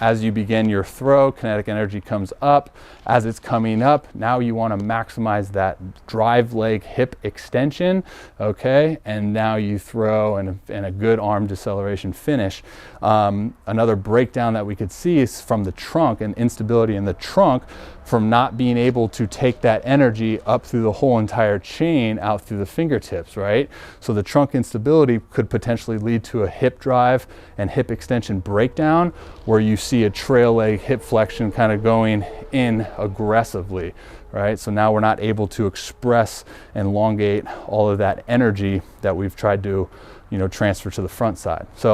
As you begin your throw, kinetic energy comes up. As it's coming up, now you want to maximize that drive leg hip extension, okay? And now you throw and a good arm deceleration finish. Another breakdown that we could see is from the trunk and instability in the trunk from not being able to take that energy up through the whole entire chain out through the fingertips, right? So the trunk instability could potentially lead to a hip drive and hip extension breakdown where you see a trail leg hip flexion kind of going in aggressively, right? So now we're not able to express and elongate all of that energy that we've tried to, transfer to the front side. So